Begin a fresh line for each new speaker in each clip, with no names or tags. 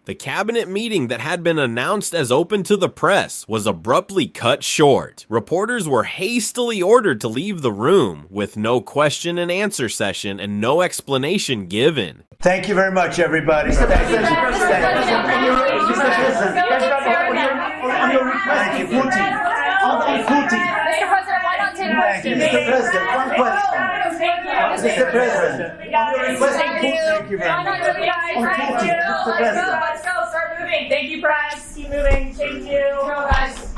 The cabinet meeting that had been announced as open to the press was abruptly cut short. Reporters were hastily ordered to leave the room, with no question and answer session and no explanation given.
Thank you very much, everybody. Mr. President, thank you, Putin.
Why not take questions?
Mr. President, one question. Mr. President,
Thank you very much.
Mr. President.
Let's go. Start moving. Thank you, press. Keep moving. Thank you. Go, guys.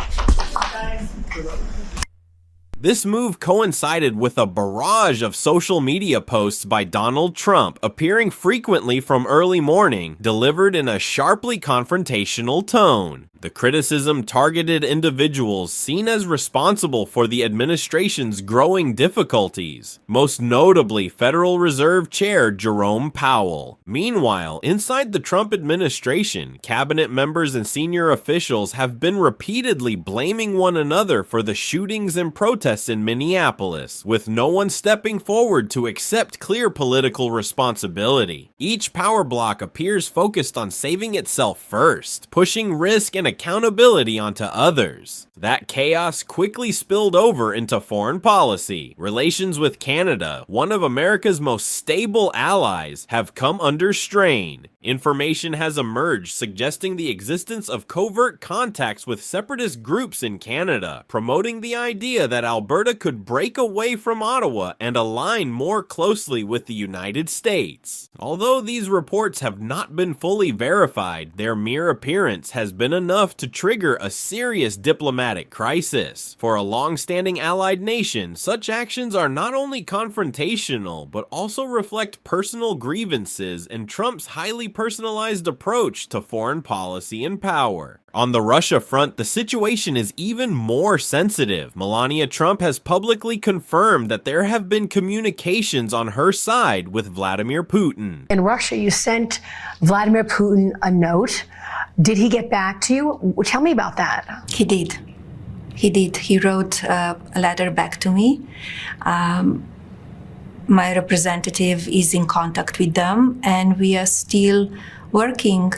This move coincided with a barrage of social media posts by Donald Trump appearing frequently from early morning, delivered in a sharply confrontational tone. The criticism targeted individuals seen as responsible for the administration's growing difficulties, most notably Federal Reserve Chair Jerome Powell. Meanwhile, inside the Trump administration, cabinet members and senior officials have been repeatedly blaming one another for the shootings and protests in Minneapolis, with no one stepping forward to accept clear political responsibility. Each power bloc appears focused on saving itself first, pushing risk and accountability onto others. That chaos quickly spilled over into foreign policy. Relations with Canada, one of America's most stable allies, have come under strain. Information has emerged suggesting the existence of covert contacts with separatist groups in Canada, promoting the idea that Alberta could break away from Ottawa and align more closely with the United States. Although these reports have not been fully verified, their mere appearance has been enough to trigger a serious diplomatic crisis. For a long-standing allied nation, such actions are not only confrontational, but also reflect personal grievances and Trump's highly personalized approach to foreign policy and power. On the Russia front, the situation is even more sensitive. Melania Trump has publicly confirmed that there have been communications on her side with Vladimir Putin.
In Russia, you sent Vladimir Putin a note. Did he get back to you? Tell me about that.
He did. He did. He wrote a letter back to me. My representative is in contact with them, and we are still working,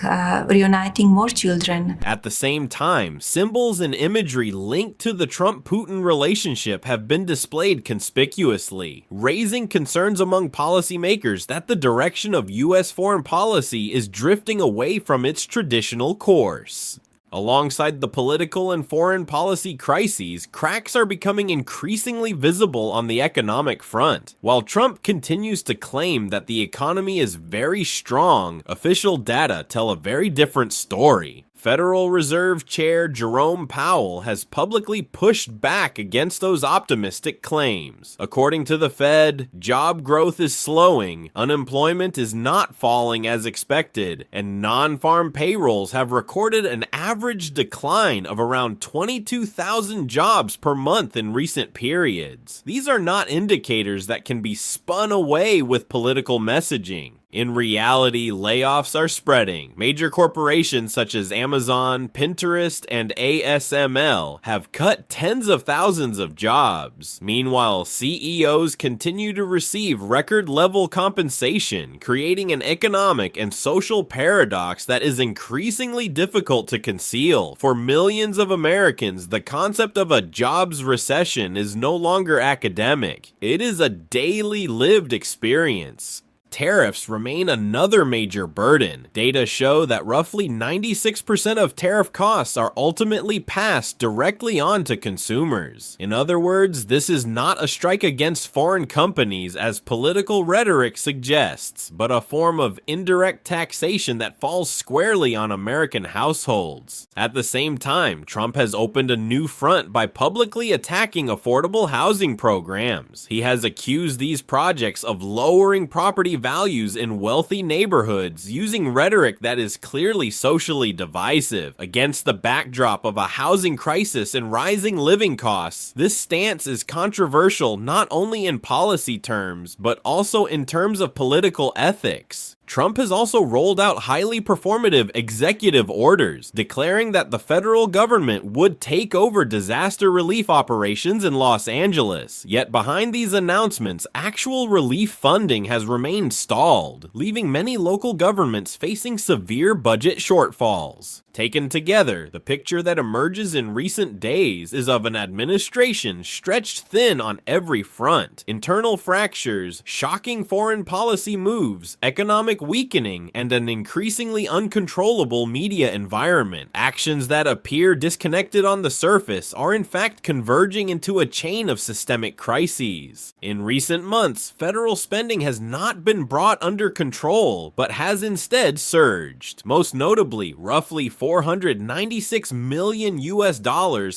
reuniting more children.
At the same time, symbols and imagery linked to the Trump-Putin relationship have been displayed conspicuously, raising concerns among policymakers that the direction of U.S. foreign policy is drifting away from its traditional course. Alongside the political and foreign policy crises, cracks are becoming increasingly visible on the economic front. While Trump continues to claim that the economy is very strong, official data tell a very different story. Federal Reserve Chair Jerome Powell has publicly pushed back against those optimistic claims. According to the Fed, job growth is slowing, unemployment is not falling as expected, and non-farm payrolls have recorded an average decline of around 22,000 jobs per month in recent periods. These are not indicators that can be spun away with political messaging. In reality, layoffs are spreading. Major corporations such as Amazon, Pinterest, and ASML have cut tens of thousands of jobs. Meanwhile, CEOs continue to receive record-level compensation, creating an economic and social paradox that is increasingly difficult to conceal. For millions of Americans, the concept of a jobs recession is no longer academic. It is a daily lived experience. Tariffs remain another major burden. Data show that roughly 96% of tariff costs are ultimately passed directly on to consumers. In other words, this is not a strike against foreign companies as political rhetoric suggests, but a form of indirect taxation that falls squarely on American households. At the same time, Trump has opened a new front by publicly attacking affordable housing programs. He has accused these projects of lowering property values in wealthy neighborhoods using rhetoric that is clearly socially divisive. Against the backdrop of a housing crisis and rising living costs, this stance is controversial not only in policy terms, but also in terms of political ethics. Trump has also rolled out highly performative executive orders, declaring that the federal government would take over disaster relief operations in Los Angeles. Yet behind these announcements, actual relief funding has remained stalled, leaving many local governments facing severe budget shortfalls. Taken together, the picture that emerges in recent days is of an administration stretched thin on every front. Internal fractures, shocking foreign policy moves, economic weakening, and an increasingly uncontrollable media environment. Actions that appear disconnected on the surface are in fact converging into a chain of systemic crises. In recent months, federal spending has not been brought under control, but has instead surged. Most notably, roughly $496 million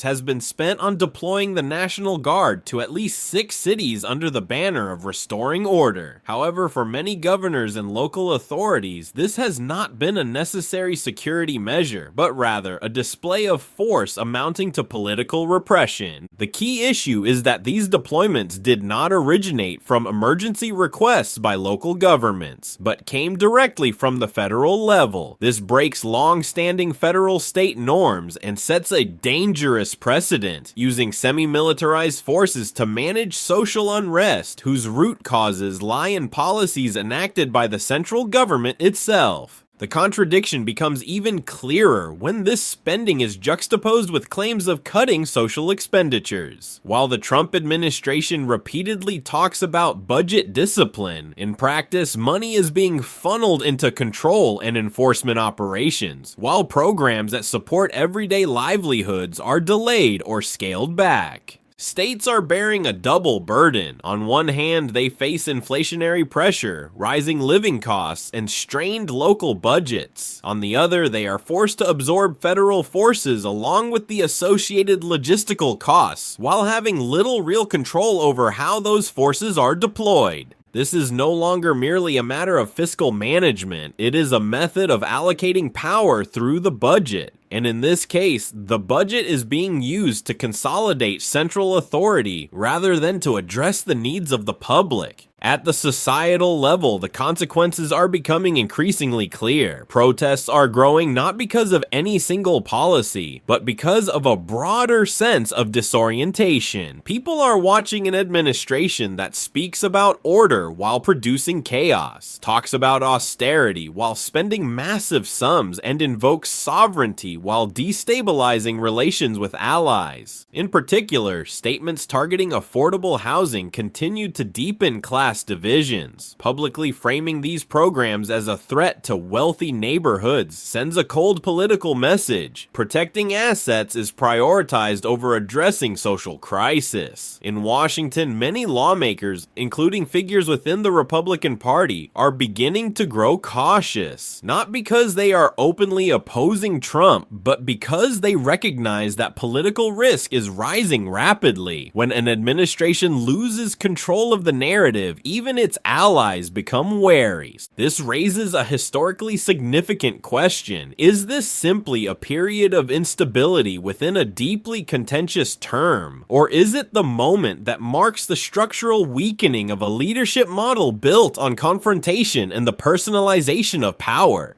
has been spent on deploying the National Guard to at least 6 cities under the banner of restoring order. However, for many governors and local authorities, this has not been a necessary security measure, but rather a display of force amounting to political repression. The key issue is that these deployments did not originate from emergency requests by local governments, but came directly from the federal level. This breaks long-standing federal-state norms and sets a dangerous precedent, using semi-militarized forces to manage social unrest whose root causes lie in policies enacted by the central government itself. The contradiction becomes even clearer when this spending is juxtaposed with claims of cutting social expenditures. While the Trump administration repeatedly talks about budget discipline, in practice, money is being funneled into control and enforcement operations, while programs that support everyday livelihoods are delayed or scaled back. States are bearing a double burden. On one hand, they face inflationary pressure, rising living costs, and strained local budgets. On the other, they are forced to absorb federal forces along with the associated logistical costs, while having little real control over how those forces are deployed. This is no longer merely a matter of fiscal management, it is a method of allocating power through the budget. And in this case, the budget is being used to consolidate central authority rather than to address the needs of the public. At the societal level, the consequences are becoming increasingly clear. Protests are growing not because of any single policy, but because of a broader sense of disorientation. People are watching an administration that speaks about order while producing chaos, talks about austerity while spending massive sums, and invokes sovereignty while destabilizing relations with allies. In particular, statements targeting affordable housing continue to deepen class divisions. Publicly framing these programs as a threat to wealthy neighborhoods sends a cold political message. Protecting assets is prioritized over addressing social crisis. In Washington, many lawmakers, including figures within the Republican Party, are beginning to grow cautious. Not because they are openly opposing Trump, but because they recognize that political risk is rising rapidly. When an administration loses control of the narrative, even its allies become wary. This raises a historically significant question. Is this simply a period of instability within a deeply contentious term? Or is it the moment that marks the structural weakening of a leadership model built on confrontation and the personalization of power?